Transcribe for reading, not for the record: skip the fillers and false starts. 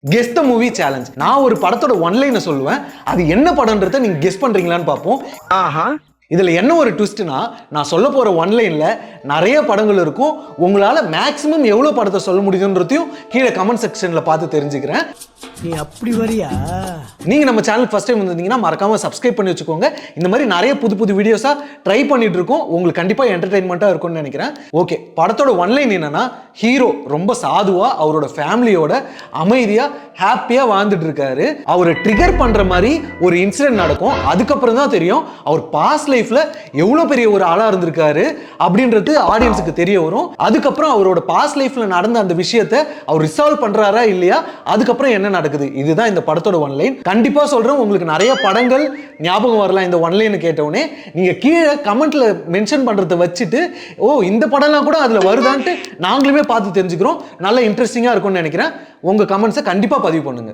Guess the movie challenge. நான் ஒரு படத்தோட ஒன்லைனை சொல்லுவேன், அது என்ன படம்ன்றத நீங்க கெஸ் பண்றீங்களான்னு பார்ப்போம். இதுல என்ன ஒரு ட்விஸ்ட்னா, நான் சொல்ல போற ஒன்லைன்ல நிறைய படங்கள் இருக்கும். உங்களால மேக்ஸிமம் எவ்வளவு படத்தை சொல்ல முடியுதுன்றதையும் கீழே கமெண்ட் செக்ஷன்ல பார்த்து தெரிஞ்சுக்கிறேன். நீ அப்படி வரியா? நீங்க நம்ம சேனலுக்கு ஃபர்ஸ்ட் டைம் வந்தீங்கன்னா மறக்காம சப்ஸ்கிரைப் பண்ணி வச்சுக்கோங்க. இந்த மாதிரி நிறைய புது புது வீடியோஸா ட்ரை பண்ணிட்டு இருக்கோம். உங்களுக்கு கண்டிப்பா என்டர்டைன்மெண்ட்டா இருக்கும்னு நினைக்கிறேன். ஓகே, படத்தோட ஒன்லைன் என்னன்னா, ஹீரோ ரொம்ப சாதுவா அவரோட ஃபேமிலியோட அமைதியா ஹாப்பியா வாழ்ந்துட்டு இருக்காரு. அவரை ட்ரிகர் பண்ற மாதிரி ஒரு இன்சிடென்ட் நடக்கும். அதுக்கப்புறம் தான் தெரியும் அவர் பாஸ்ட் லைஃப்ல எவ்வளவு பெரிய ஒரு ஆளா இருந்திருக்காரு அப்படின்றது ஆடியன்ஸுக்கு தெரிய வரும். அதுக்கப்புறம் அவரோட பாஸ்ட் லைஃப்ல நடந்த அந்த விஷயத்தை அவர் ரிசால்வ் பண்றாரா இல்லையா, அதுக்கப்புறம் என்ன நடக்குது, இதுதான் இந்த படத்தோட ஒன்லைன். கண்டிப்பா சொல்றேன், உங்களுக்கு நிறைய படங்கள் ஞாபகம் வரலாம் இந்த ஒன்லைன் கேட்டவுடனே. நீங்க கீழே கமெண்ட்ல மென்ஷன் பண்றதை வச்சுட்டு, ஓ இந்த படம்லாம் கூட அதுல வருதான்ட்டு நாங்களுமே பார்த்து தெரிஞ்சுக்கிறோம். நல்ல இன்ட்ரெஸ்டிங்கா இருக்கும்னு நினைக்கிறேன். உங்க கமெண்ட்ஸை கண்டிப்பா பதிவு பண்ணுங்க.